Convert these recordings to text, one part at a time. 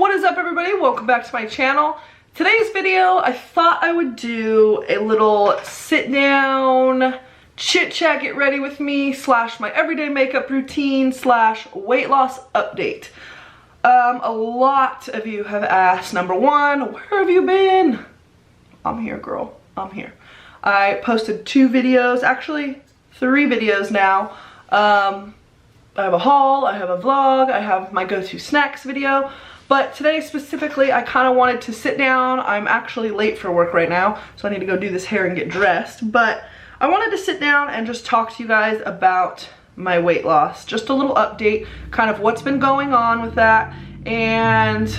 What is up, everybody? Welcome back to my channel. Today's video, I thought I would do a little sit down, chit chat, get ready with me, / my everyday makeup routine / weight loss update. A lot of you have asked, number one, where have you been? I'm here, girl, I'm here. I posted 2 videos, actually 3 videos now. I have a haul, I have a vlog, I have my go-to snacks video, but today specifically I kind of wanted to sit down. I'm actually late for work right now, so I need to go do this hair and get dressed, but I wanted to sit down and just talk to you guys about my weight loss. Just a little update, kind of what's been going on with that, and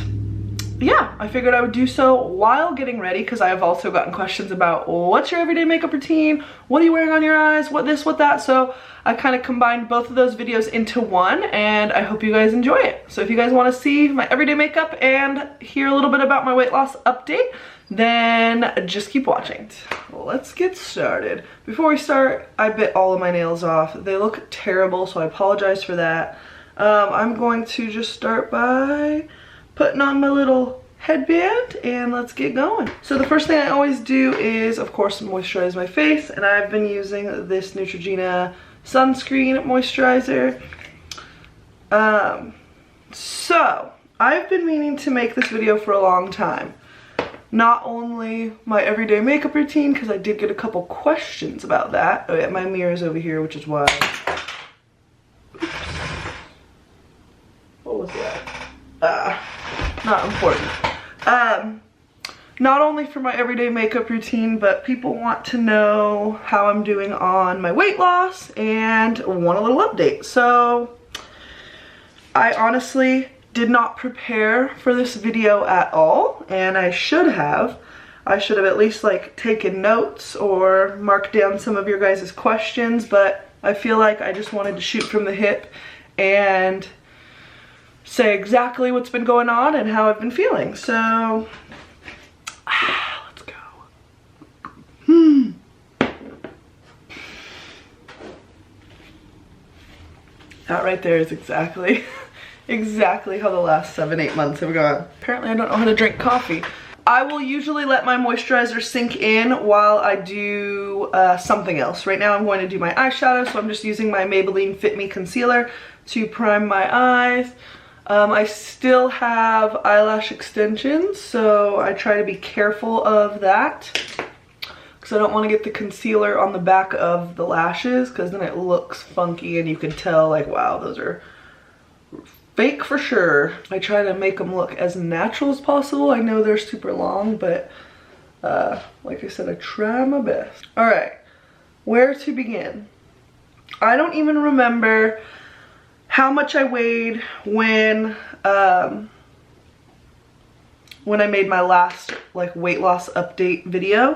yeah, I figured I would do so while getting ready because I have also gotten questions about what's your everyday makeup routine, what are you wearing on your eyes, what this, what that, so I kind of combined both of those videos into one, and I hope you guys enjoy it. So if you guys want to see my everyday makeup and hear a little bit about my weight loss update, then just keep watching. Let's get started. Before we start, I bit all of my nails off. They look terrible, so I apologize for that. I'm going to just start by putting on my little headband and let's get going. So the first thing I always do is, of course, moisturize my face, and I've been using this Neutrogena sunscreen moisturizer. So I've been meaning to make this video for a long time. Not only my everyday makeup routine, because I did get a couple questions about that. Oh yeah, my mirror's over here, which is why. Oops. What was that? Not important. Not only for my everyday makeup routine, but people want to know how I'm doing on my weight loss and want a little update. So I honestly did not prepare for this video at all, and I should have. I should have at least like taken notes or marked down some of your guys' questions, but I feel like I just wanted to shoot from the hip and say exactly what's been going on and how I've been feeling. So let's go. That right there is exactly how the last 7-8 months have gone. Apparently I don't know how to drink coffee. I will usually let my moisturizer sink in while I do something else. Right now I'm going to do my eyeshadow, so I'm just using my Maybelline Fit Me Concealer to prime my eyes. I still have eyelash extensions, so I try to be careful of that because I don't want to get the concealer on the back of the lashes, because then it looks funky and you can tell like, wow, those are fake for sure. I try to make them look as natural as possible. I know they're super long, but like I said, I try my best. All right, where to begin? I don't even remember how much I weighed when I made my last like weight loss update video.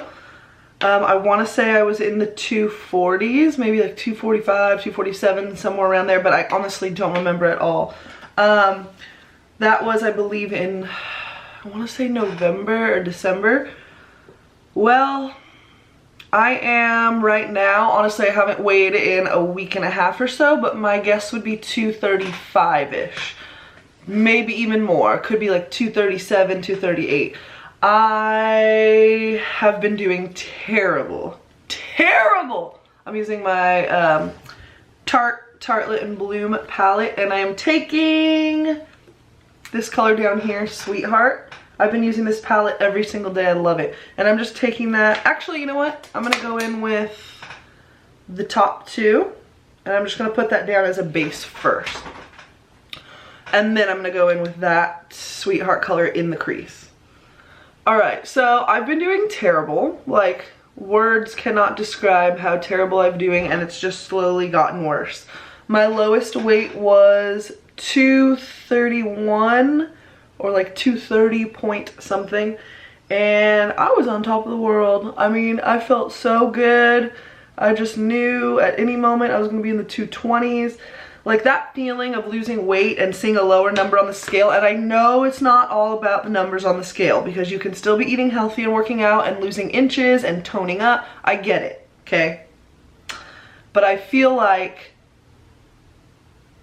I want to say I was in the 240s, maybe like 245, 247, somewhere around there, but I honestly don't remember at all. That was, I believe, in, I want to say November or December. Well, I am right now, honestly I haven't weighed in a week and a half or so, but my guess would be 235-ish. Maybe even more. Could be like 237, 238. I have been doing terrible. I'm using my Tartelette and Bloom palette, and I am taking this color down here, Sweetheart. I've been using this palette every single day. I love it. And I'm just taking that. Actually, you know what? I'm going to go in with the top 2. And I'm just going to put that down as a base first. And then I'm going to go in with that Sweetheart color in the crease. Alright, so I've been doing terrible. Like, words cannot describe how terrible I'm doing, and it's just slowly gotten worse. My lowest weight was 231 or like 230 point something, and I was on top of the world. I mean, I felt so good. I just knew at any moment I was going to be in the 220s. Like that feeling of losing weight and seeing a lower number on the scale, and I know it's not all about the numbers on the scale because you can still be eating healthy and working out and losing inches and toning up. I get it, okay? But I feel like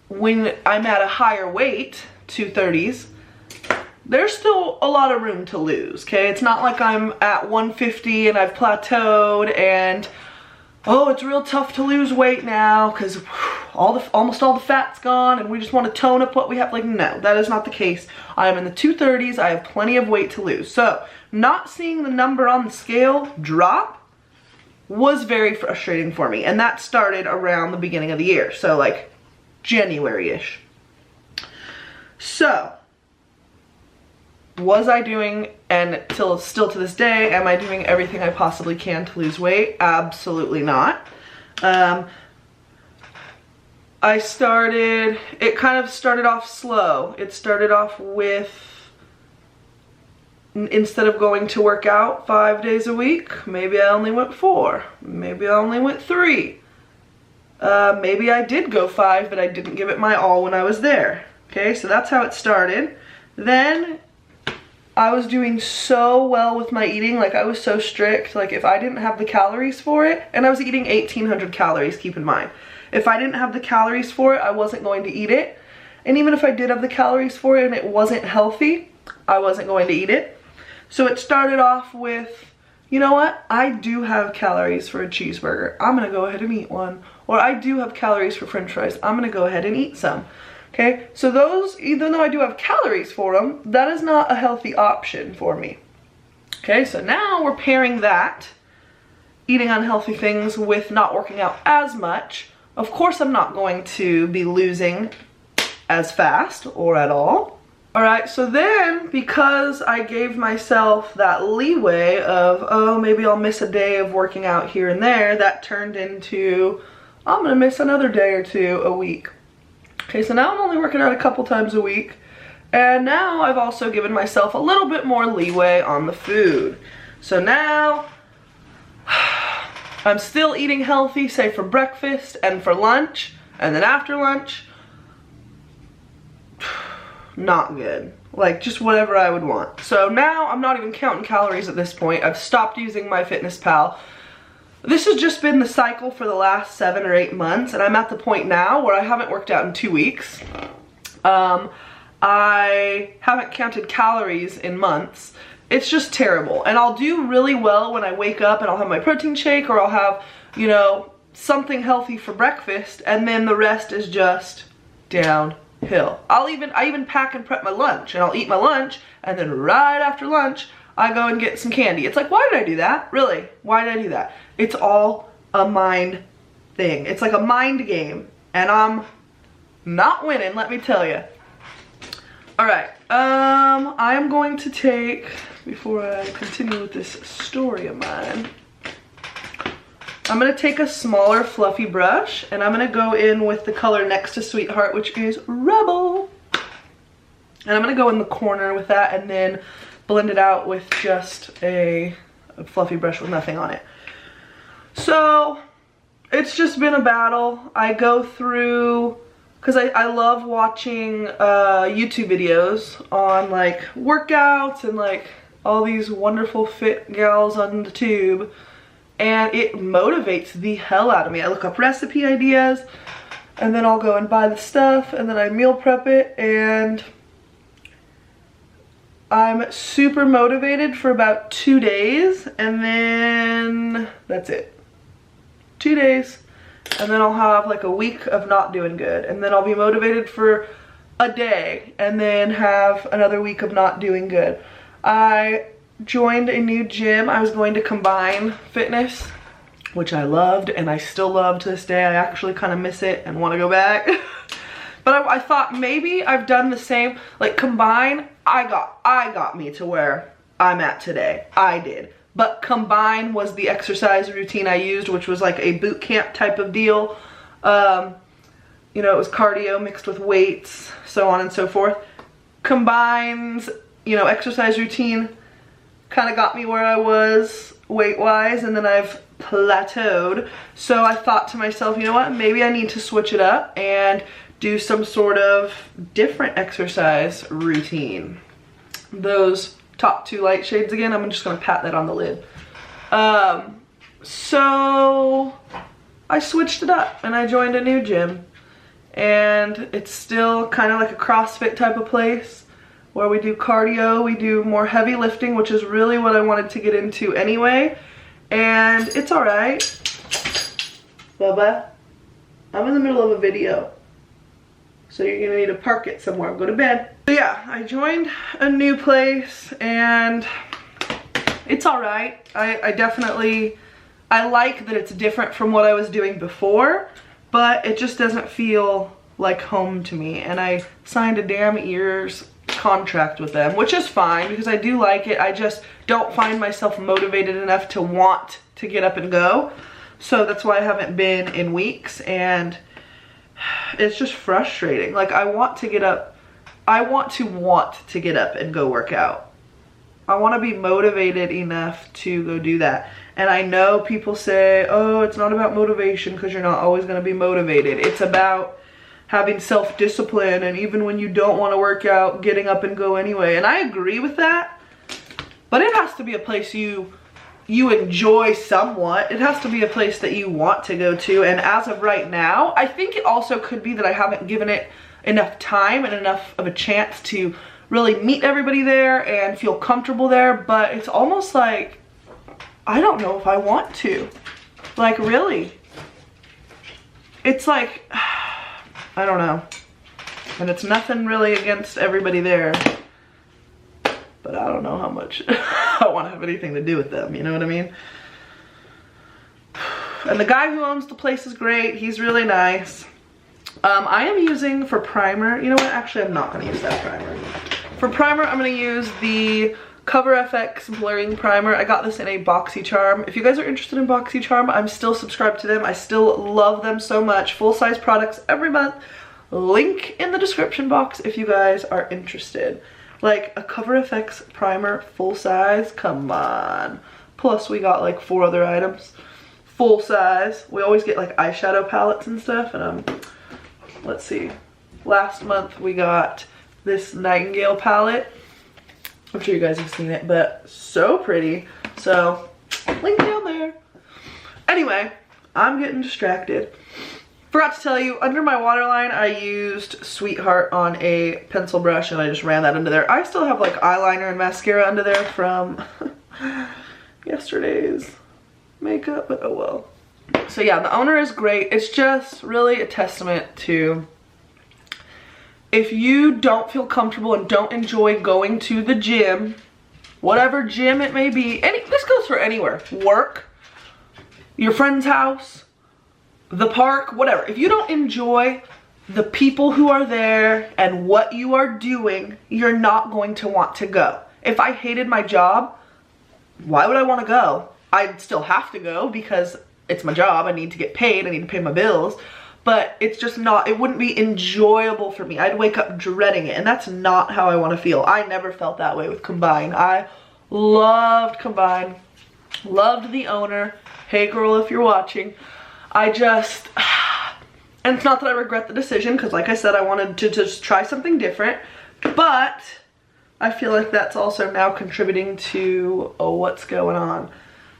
when I'm at a higher weight, 230s, there's still a lot of room to lose, okay? It's not like I'm at 150 and I've plateaued and, oh, it's real tough to lose weight now because almost all the fat's gone and we just want to tone up what we have. Like, no, that is not the case. I am in the 230s. I have plenty of weight to lose. So not seeing the number on the scale drop was very frustrating for me. And that started around the beginning of the year. So like January-ish. So was I doing, and still to this day, am I doing everything I possibly can to lose weight? Absolutely not. It kind of started off slow. It started off with, instead of going to work out 5 days a week, maybe I only went 4. Maybe I only went 3. Maybe I did go 5, but I didn't give it my all when I was there. Okay, so that's how it started. Then I was doing so well with my eating, like I was so strict, like if I didn't have the calories for it, and I was eating 1,800 calories, keep in mind. If I didn't have the calories for it, I wasn't going to eat it. And even if I did have the calories for it and it wasn't healthy, I wasn't going to eat it. So it started off with, you know what? I do have calories for a cheeseburger. I'm gonna go ahead and eat one. Or I do have calories for french fries. I'm gonna go ahead and eat some. Okay, so those, even though I do have calories for them, that is not a healthy option for me. Okay, so now we're pairing that, eating unhealthy things, with not working out as much. Of course, I'm not going to be losing as fast or at all. All right, so then because I gave myself that leeway of, oh, maybe I'll miss a day of working out here and there, that turned into, I'm gonna miss another day or two a week. Okay, so now I'm only working out a couple times a week, and now I've also given myself a little bit more leeway on the food. So now I'm still eating healthy, say for breakfast and for lunch, and then after lunch, not good. Like just whatever I would want. So now I'm not even counting calories at this point. I've stopped using MyFitnessPal. This has just been the cycle for the last 7 or 8 months, and I'm at the point now where I haven't worked out in 2 weeks. I haven't counted calories in months. It's just terrible. And I'll do really well when I wake up and I'll have my protein shake, or I'll have, you know, something healthy for breakfast, and then the rest is just downhill. I even pack and prep my lunch, and I'll eat my lunch, and then right after lunch, I go and get some candy. It's like, why did I do that? Really? Why did I do that? It's all a mind thing. It's like a mind game, and I'm not winning, let me tell you. All right, I am going to take, before I continue with this story of mine, I'm gonna take a smaller fluffy brush, and I'm gonna go in with the color next to Sweetheart, which is Rebel. And I'm gonna go in the corner with that, and then blend it out with just a fluffy brush with nothing on it. So it's just been a battle. I go through, because I love watching YouTube videos on like workouts and like all these wonderful fit gals on the tube, and it motivates the hell out of me. I look up recipe ideas, and then I'll go and buy the stuff, and then I meal prep it, and I'm super motivated for about 2 days, and then that's it. 2 days, and then I'll have like a week of not doing good, and then I'll be motivated for a day, and then have another week of not doing good. I joined a new gym. I was going to combine fitness, which I loved, and I still love to this day. I actually kind of miss it and want to go back. But I thought maybe I've done the same, like combine, I got me to where I'm at today. I did. But combine was the exercise routine I used, which was like a boot camp type of deal. You know, it was cardio mixed with weights, so on and so forth. Combine's, you know, exercise routine kind of got me where I was weight-wise, and then I've plateaued. So I thought to myself, you know what, maybe I need to switch it up and do some sort of different exercise routine. Those top 2 light shades again, I'm just gonna pat that on the lid. So I switched it up and I joined a new gym, and it's still kind of like a CrossFit type of place, where we do cardio, we do more heavy lifting, which is really what I wanted to get into anyway. And it's all right. Bubba, I'm in the middle of a video, so you're gonna need to park it somewhere. Go to bed. So yeah, I joined a new place and it's all right. I definitely, I like that it's different from what I was doing before, but it just doesn't feel like home to me. And I signed a damn ears contract with them, which is fine because I do like it. I just don't find myself motivated enough to want to get up and go. So that's why I haven't been in weeks, and it's just frustrating. Like, I want to get up. I want to get up and go work out. I want to be motivated enough to go do that. And I know people say, oh, it's not about motivation because you're not always going to be motivated. It's about having self-discipline, and even when you don't want to work out, getting up and go anyway. And I agree with that, but it has to be a place you enjoy somewhat. It has to be a place that you want to go to. And as of right now, I think it also could be that I haven't given it enough time and enough of a chance to really meet everybody there and feel comfortable there. But it's almost like, I don't know if I want to. Like, really. It's like, I don't know. And it's nothing really against everybody there, but I don't know how much I want to have anything to do with them, you know what I mean? And the guy who owns the place is great. He's really nice. I am using for primer, you know what, actually I'm not going to use that primer. For primer, I'm going to use the Cover FX Blurring Primer. I got this in a BoxyCharm. If you guys are interested in BoxyCharm, I'm still subscribed to them. I still love them so much. Full-size products every month. Link in the description box if you guys are interested. Like a Cover FX primer, full size, come on. Plus we got like 4 other items, full size. We always get like eyeshadow palettes and stuff. And let's see, last month we got this Nightingale palette. I'm sure you guys have seen it, but so pretty. So link down there. Anyway, I'm getting distracted. Forgot to tell you, under my waterline, I used Sweetheart on a pencil brush and I just ran that under there. I still have like eyeliner and mascara under there from yesterday's makeup, but oh well. So yeah, the owner is great. It's just really a testament to, if you don't feel comfortable and don't enjoy going to the gym, whatever gym it may be, this goes for anywhere, work, your friend's house, the park, whatever. If you don't enjoy the people who are there and what you are doing, you're not going to want to go. If I hated my job, why would I want to go? I'd still have to go because it's my job. I need to get paid. I need to pay my bills. But it's just not, it wouldn't be enjoyable for me. I'd wake up dreading it, and that's not how I want to feel. I never felt that way with Combine. I loved Combine, loved the owner. Hey girl, if you're watching. I just, and it's not that I regret the decision, because like I said, I wanted to just try something different, but I feel like that's also now contributing to, oh, what's going on.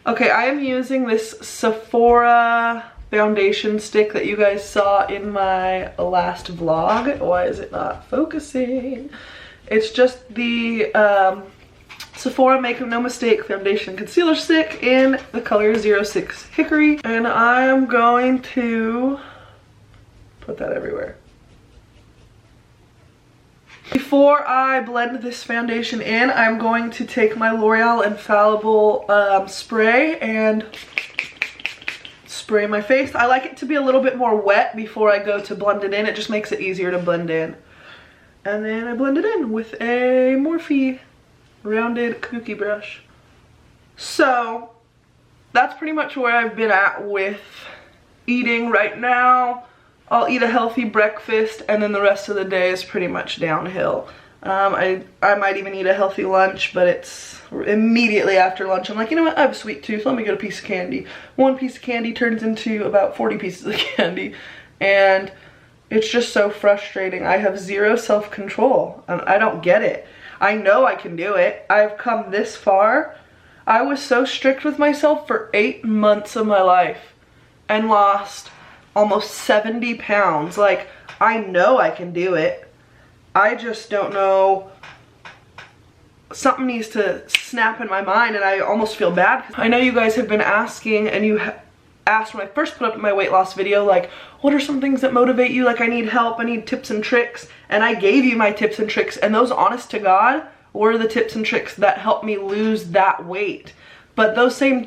Okay, I am using this Sephora foundation stick that you guys saw in my last vlog. Why is it not focusing? It's just the Sephora Make No Mistake Foundation Concealer Stick in the color 06 Hickory. And I am going to put that everywhere. Before I blend this foundation in, I'm going to take my L'Oreal Infallible spray and spray my face. I like it to be a little bit more wet before I go to blend it in. It just makes it easier to blend in. And then I blend it in with a Morphe rounded kooky brush. So that's pretty much where I've been at with eating right now. I'll eat a healthy breakfast and then the rest of the day is pretty much downhill. I might even eat a healthy lunch, but it's immediately after lunch I'm like, you know what, I have a sweet tooth, let me get a piece of candy. One piece of candy turns into about 40 pieces of candy, and it's just so frustrating. I have zero self-control and I don't get it. I know I can do it. I've come this far. I was so strict with myself for 8 months of my life and lost almost 70 pounds. Like, I know I can do it. I just don't know something needs to snap in my mind, and I almost feel bad. I know you guys have been asking, and you asked when I first put up my weight loss video, like, what are some things that motivate you? Like, I need help, I need tips and tricks. And I gave you my tips and tricks, and those, honest to God, were the tips and tricks that helped me lose that weight. But those same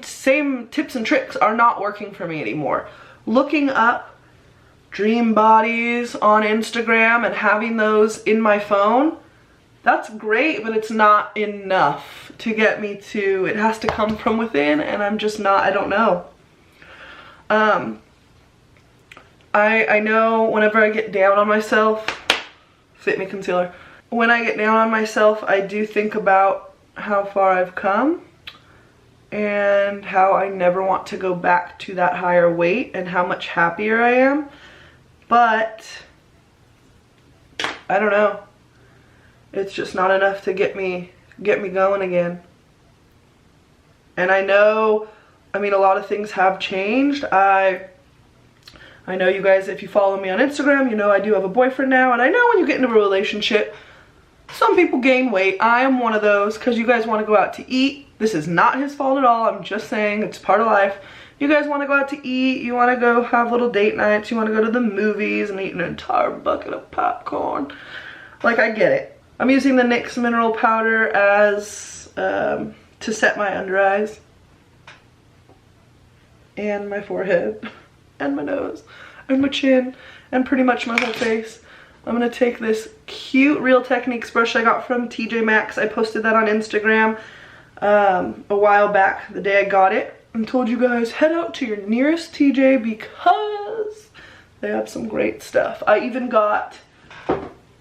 tips and tricks are not working for me anymore. Looking up dream bodies on Instagram and having those in my phone, that's great, but it's not enough to get me to, it has to come from within, and I'm just not, I don't know. I know whenever I get down on myself, Fit Me Concealer, when I get down on myself, I do think about how far I've come and how I never want to go back to that higher weight and how much happier I am. But I don't know. It's just not enough to get me going again. And I know, I mean, a lot of things have changed. I know you guys, if you follow me on Instagram, you know I do have a boyfriend now, and I know when you get into a relationship, some people gain weight. I am one of those, because you guys want to go out to eat. This is not his fault at all. I'm just saying it's part of life. You guys want to go out to eat, you want to go have little date nights, you want to go to the movies and eat an entire bucket of popcorn. Like, I get it. I'm using the NYX mineral powder as to set my under eyes and my forehead and my nose and my chin and pretty much my whole face. I'm going to take this cute Real Techniques brush I got from TJ Maxx. I posted that on Instagram a while back, the day I got it, and told you guys head out to your nearest TJ because they have some great stuff. I even got,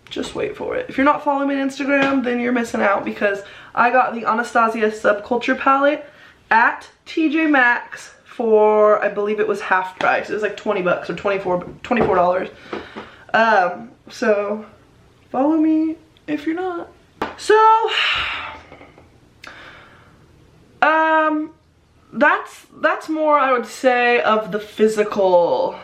just wait for it. If you're not following me on Instagram, then you're missing out, because I got the Anastasia Subculture palette at TJ Maxx for, I believe it was half price. It was like 20 bucks or $24. So follow me if you're not. So that's more, I would say, of the physical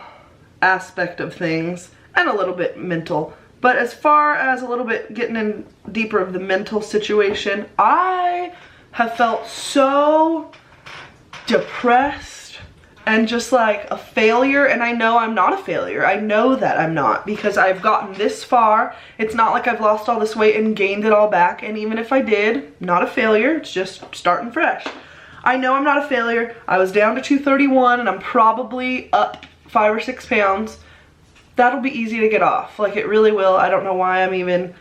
aspect of things and a little bit mental. But as far as a little bit getting in deeper of the mental situation, I have felt so depressed and just like a failure, and I know I'm not a failure. I know that I'm not, because I've gotten this far. It's not like I've lost all this weight and gained it all back, and even if I did, not a failure. It's just starting fresh. I know I'm not a failure. I was down to 231 and I'm probably up 5 or 6 pounds. That'll be easy to get off. Like, it really will. I don't know why I'm even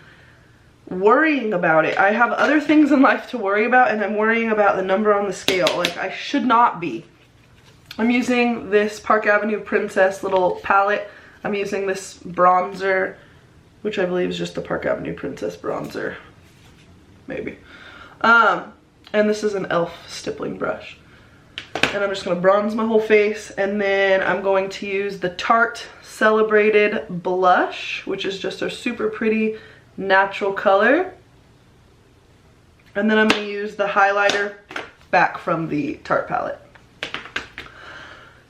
worrying about it. I have other things in life to worry about, and I'm worrying about the number on the scale. Like, I should not be. I'm using this Park Avenue Princess little palette. I'm using this bronzer, which I believe is just the Park Avenue Princess bronzer. Maybe. And this is an e.l.f. stippling brush. And I'm just going to bronze my whole face, and then I'm going to use the Tarte Celebrated blush, which is just a super pretty natural color. And then I'm going to use the highlighter back from the Tarte palette.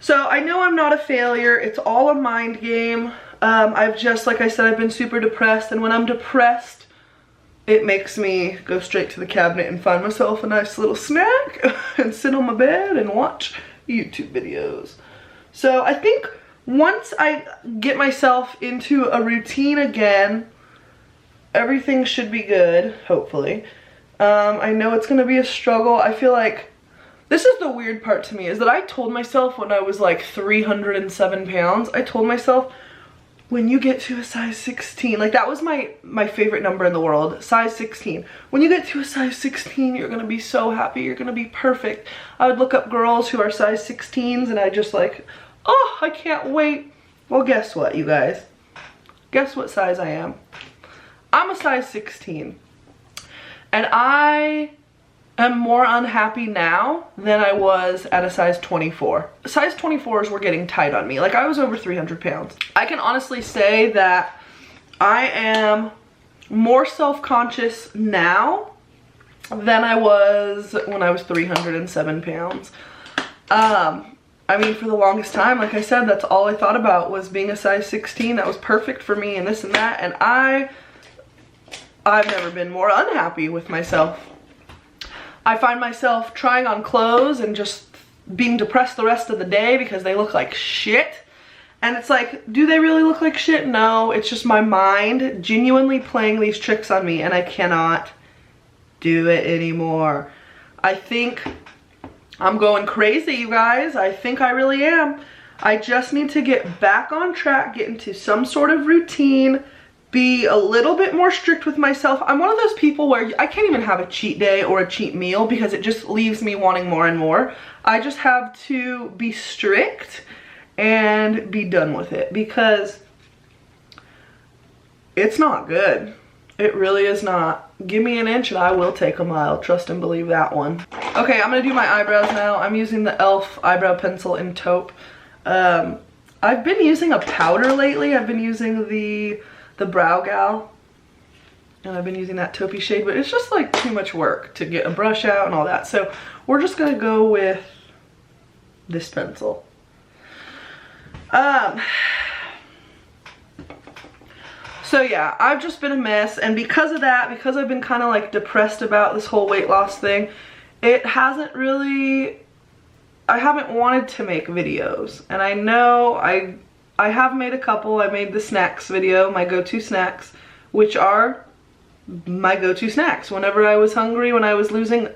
So I know I'm not a failure. It's all a mind game. I've just, like I said, I've been super depressed, and when I'm depressed, it makes me go straight to the cabinet and find myself a nice little snack and sit on my bed and watch YouTube videos. So I think once I get myself into a routine again, everything should be good, hopefully. I know it's going to be a struggle. I feel like this is the weird part to me, is that I told myself when I was like 307 pounds, I told myself, when you get to a size 16, like that was my favorite number in the world, size 16. When you get to a size 16, you're gonna be so happy, you're gonna be perfect. I would look up girls who are size 16s and I just like, oh, I can't wait. Well, guess what, you guys? Guess what size I am? I'm a size 16. And I am more unhappy now than I was at a size 24. Size 24s were getting tight on me. Like, I was over 300 pounds. I can honestly say that I am more self-conscious now than I was when I was 307 pounds. I mean, for the longest time, like I said, that's all I thought about was being a size 16. That was perfect for me and this and that. And I've never been more unhappy with myself. I find myself trying on clothes and just being depressed the rest of the day because they look like shit. And it's like, do they really look like shit? No, it's just my mind genuinely playing these tricks on me, and I cannot do it anymore. I think I'm going crazy, you guys. I think I really am. I just need to get back on track, get into some sort of routine, be a little bit more strict with myself. I'm one of those people where I can't even have a cheat day or a cheat meal because it just leaves me wanting more and more. I just have to be strict and be done with it because it's not good. It really is not. Give me an inch and I will take a mile. Trust and believe that one. Okay, I'm gonna do my eyebrows now. I'm using the e.l.f. eyebrow pencil in taupe. I've been using a powder lately. I've been using the Brow Gal, and I've been using that taupey shade, but it's just like too much work to get a brush out and all that. So we're just gonna go with this pencil. So yeah, I've just been a mess, and because of that, because I've been kind of like depressed about this whole weight loss thing, it hasn't really, I haven't wanted to make videos. And I know I have made a couple. I made the snacks video, my go-to snacks, which are my go-to snacks. Whenever I was hungry, when I was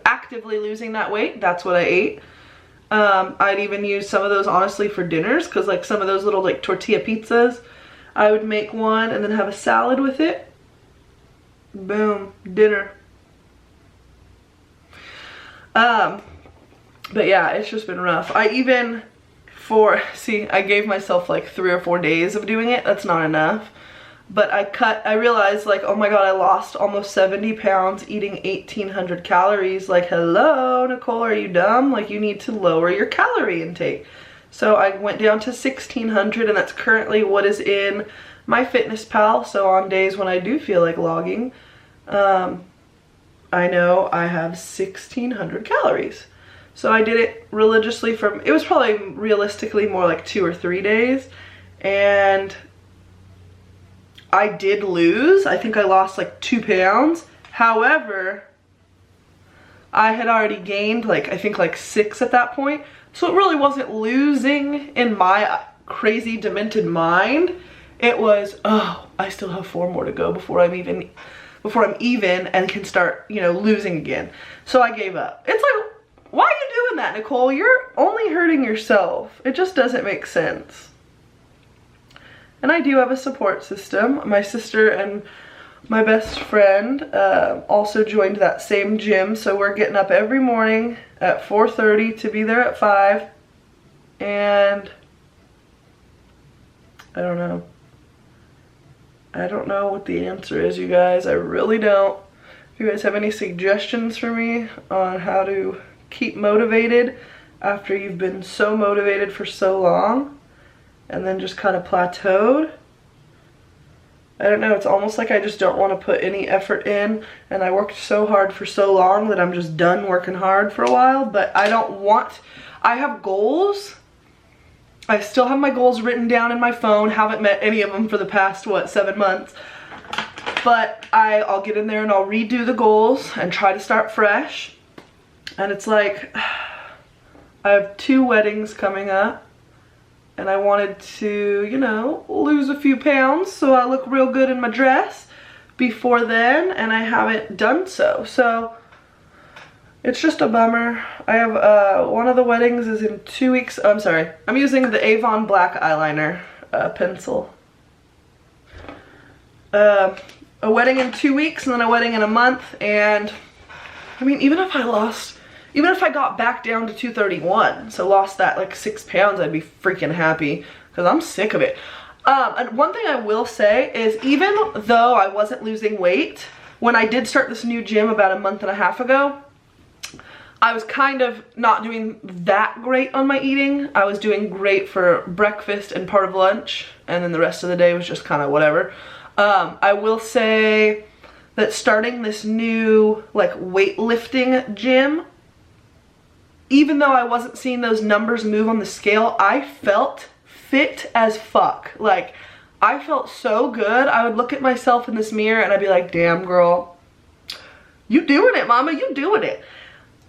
actively losing that weight, that's what I ate. I'd even use some of those honestly for dinners, because like some of those little like tortilla pizzas, I would make one and then have a salad with it. Boom, dinner. But yeah, it's just been rough. I gave myself like 3 or 4 days of doing it. That's not enough. But I realized like, oh my god, I lost almost 70 pounds eating 1,800 calories. Like, hello, Nicole, are you dumb? Like, you need to lower your calorie intake. So I went down to 1,600, and that's currently what is in my Fitness Pal. So on days when I do feel like logging, I know I have 1,600 calories. So I did it religiously it was probably realistically more like 2 or 3 days. And I did lose, I think I lost like 2 pounds. However, I had already gained like, I think like 6 at that point. So it really wasn't losing in my crazy demented mind. It was, oh, I still have 4 more to go before I'm even and can start, you know, losing again. So I gave up. It's like, why are you doing that, Nicole? You're only hurting yourself. It just doesn't make sense. And I do have a support system. My sister and my best friend also joined that same gym, so we're getting up every morning at 4:30 to be there at 5. And I don't know. I don't know what the answer is, you guys. I really don't. If you guys have any suggestions for me on how to keep motivated after you've been so motivated for so long and then just kind of plateaued, I don't know, it's almost like I just don't want to put any effort in, and I worked so hard for so long that I'm just done working hard for a while. But I have goals. I still have my goals written down in my phone, haven't met any of them for the past, what, 7 months. But I'll get in there and I'll redo the goals and try to start fresh. And it's like, I have 2 weddings coming up. And I wanted to, you know, lose a few pounds so I look real good in my dress before then, and I haven't done so. So it's just a bummer. I have one of the weddings is in 2 weeks. I'm sorry. I'm using the Avon black eyeliner pencil. A wedding in 2 weeks and then a wedding in a month. And I mean, even if I got back down to 231, so lost that like 6 pounds, I'd be freaking happy because I'm sick of it. And one thing I will say is, even though I wasn't losing weight, when I did start this new gym about a month and a half ago, I was kind of not doing that great on my eating. I was doing great for breakfast and part of lunch, and then the rest of the day was just kind of whatever. I will say that starting this new like weightlifting gym, even though I wasn't seeing those numbers move on the scale, I felt fit as fuck. Like, I felt so good. I would look at myself in this mirror and I'd be like, damn girl, you doing it, mama, you doing it.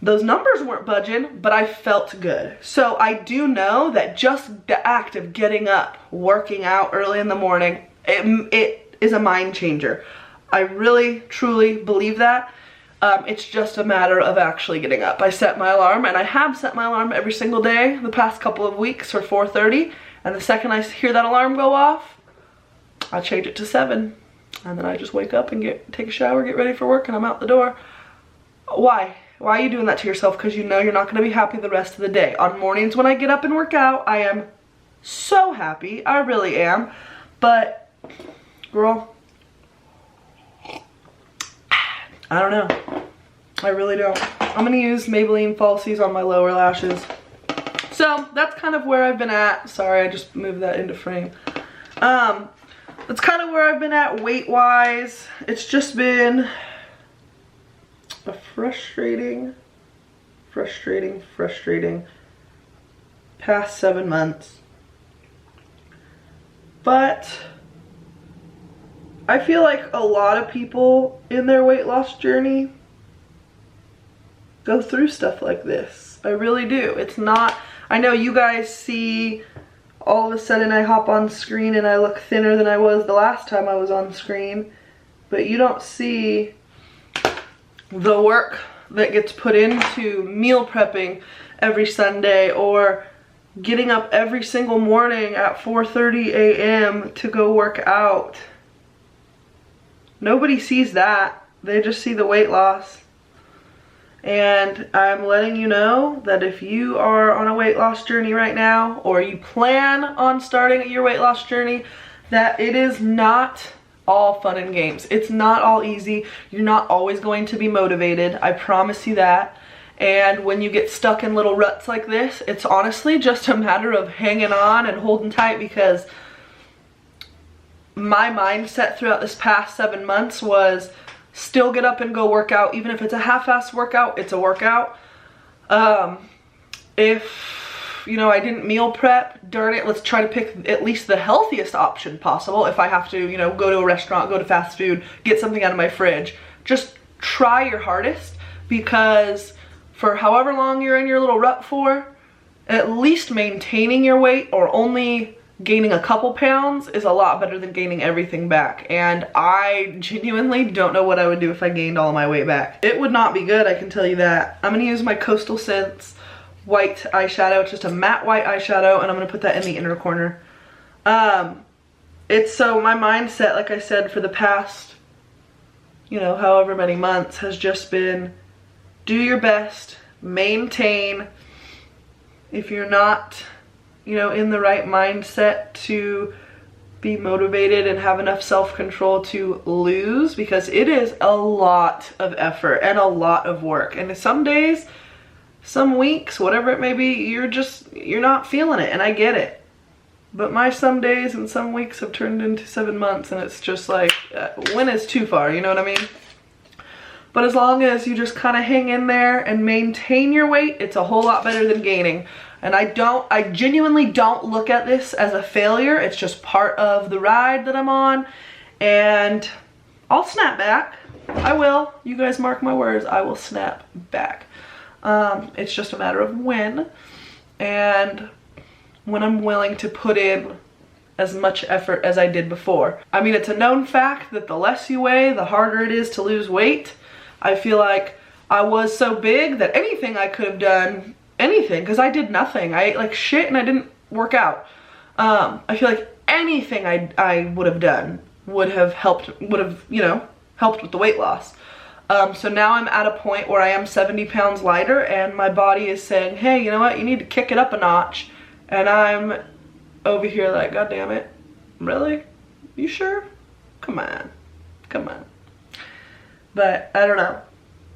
Those numbers weren't budging, but I felt good. So I do know that just the act of getting up, working out early in the morning, it is a mind changer. I really, truly believe that. It's just a matter of actually getting up. I set my alarm, and I have set my alarm every single day the past couple of weeks for 4:30. And the second I hear that alarm go off, I change it to 7. And then I just wake up and take a shower, get ready for work, and I'm out the door. Why? Why are you doing that to yourself? Because you know you're not going to be happy the rest of the day. On mornings when I get up and work out, I am so happy. I really am. But, girl, I don't know. I really don't. I'm going to use Maybelline Falsies on my lower lashes. So, that's kind of where I've been at. Sorry, I just moved that into frame. That's kind of where I've been at weight-wise. It's just been a frustrating past 7 months. But I feel like a lot of people in their weight loss journey go through stuff like this. I really do. It's not, I know you guys see all of a sudden I hop on screen and I look thinner than I was the last time I was on screen, but you don't see the work that gets put into meal prepping every Sunday, or getting up every single morning at 4:30 a.m. to go work out. Nobody sees that. They just see the weight loss. And I'm letting you know that if you are on a weight loss journey right now, or you plan on starting your weight loss journey, that it is not all fun and games. It's not all easy. You're not always going to be motivated. I promise you that. And when you get stuck in little ruts like this, it's honestly just a matter of hanging on and holding tight, because my mindset throughout this past 7 months was still get up and go work out. Even if it's a half-assed workout, it's a workout. If, you know, I didn't meal prep, darn it, let's try to pick at least the healthiest option possible. If I have to, you know, go to a restaurant, go to fast food, get something out of my fridge, just try your hardest, because for however long you're in your little rut for, at least maintaining your weight or only gaining a couple pounds is a lot better than gaining everything back. And I genuinely don't know what I would do if I gained all of my weight back. It would not be good, I can tell you that. I'm gonna use my Coastal Scents white eyeshadow. It's just a matte white eyeshadow, and I'm gonna put that in the inner corner. It's so my mindset, like I said, for the past, you know, however many months has just been do your best, maintain. If you're not, you know, in the right mindset to be motivated and have enough self-control to lose, because it is a lot of effort and a lot of work. And some days, some weeks, whatever it may be, you're not feeling it, and I get it. But my some days and some weeks have turned into 7 months, and it's just like, when is too far, you know what I mean? But as long as you just kind of hang in there and maintain your weight, it's a whole lot better than gaining. And I genuinely don't look at this as a failure. It's just part of the ride that I'm on. And I'll snap back. I will. You guys mark my words. I will snap back. It's just a matter of when. And when I'm willing to put in as much effort as I did before. I mean, it's a known fact that the less you weigh, the harder it is to lose weight. I feel like I was so big that anything I could have done, anything, because I did nothing. I ate like shit and I didn't work out. I feel like anything I would have done would have helped, you know, helped with the weight loss. So now I'm at a point where I am 70 pounds lighter, and my body is saying, hey, you know what, you need to kick it up a notch. And I'm over here like, God damn it, really? You sure? Come on, come on. But I don't know.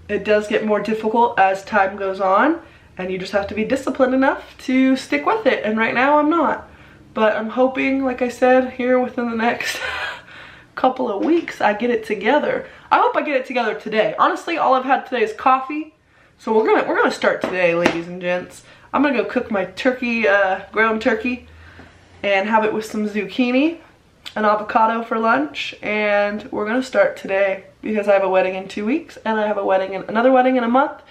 It does get more difficult as time goes on, and you just have to be disciplined enough to stick with it. And right now I'm not. But I'm hoping, like I said, here within the next couple of weeks, I get it together. I hope I get it together today. Honestly, all I've had today is coffee. So we're gonna start today, ladies and gents. I'm gonna go cook my turkey, ground turkey, and have it with some zucchini and avocado for lunch. And we're gonna start today, because I have a wedding in 2 weeks, and I have a wedding another wedding in a month,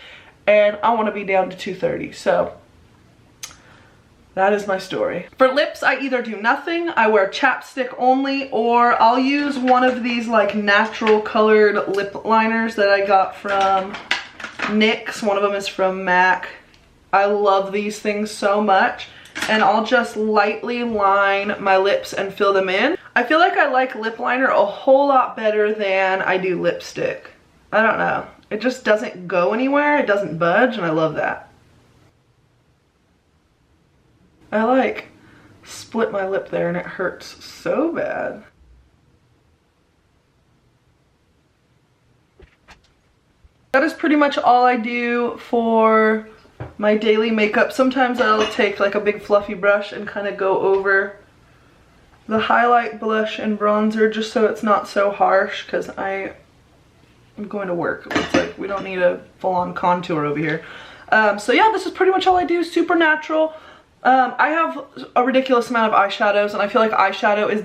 and I want to be down to 230. So that is my story. For lips, I either do nothing, I wear chapstick only, or I'll use one of these like natural colored lip liners that I got from NYX. One of them is from MAC. I love these things so much, and I'll just lightly line my lips and fill them in. I feel like I like lip liner a whole lot better than I do lipstick. I don't know. It just doesn't go anywhere. It doesn't budge, and I love that. I like split my lip there and it hurts so bad. That is pretty much all I do for my daily makeup. Sometimes I'll take like a big fluffy brush and kind of go over the highlight, blush, and bronzer just so it's not so harsh, because I'm going to work. It's like we don't need a full-on contour over here. So yeah, this is pretty much all I do. Super natural. I have a ridiculous amount of eyeshadows, and I feel like eyeshadow is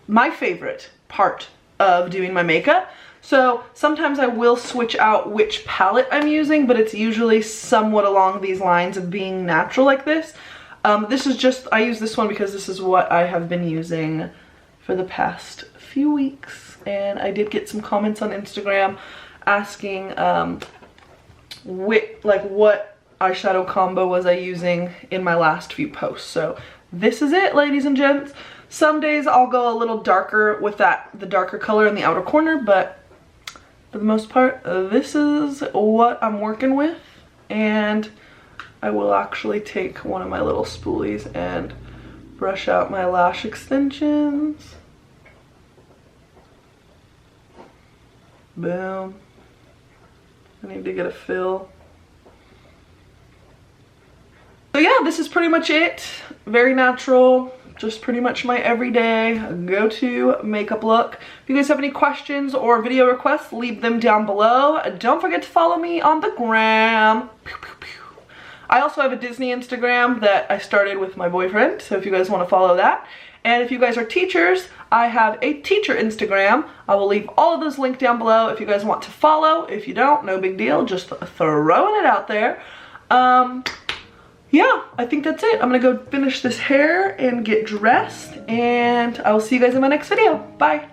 my favorite part of doing my makeup. So sometimes I will switch out which palette I'm using, but it's usually somewhat along these lines of being natural like this. This is just, I use this one because this is what I have been using for the past few weeks. And I did get some comments on Instagram asking what eyeshadow combo was I using in my last few posts. So this is it, ladies and gents. Some days I'll go a little darker with the darker color in the outer corner, but for the most part, this is what I'm working with. And I will actually take one of my little spoolies and brush out my lash extensions. Boom. I need to get a fill. So yeah, this is pretty much it. Very natural, just pretty much my everyday go-to makeup look. If you guys have any questions or video requests, leave them down below. Don't forget to follow me on the gram. Pew, pew, pew. I also have a Disney Instagram that I started with my boyfriend, so if you guys want to follow that. And if you guys are teachers, I have a teacher Instagram. I will leave all of those linked down below if you guys want to follow. If you don't, no big deal, just throwing it out there. Yeah, I think that's it. I'm gonna go finish this hair and get dressed, and I will see you guys in my next video. Bye.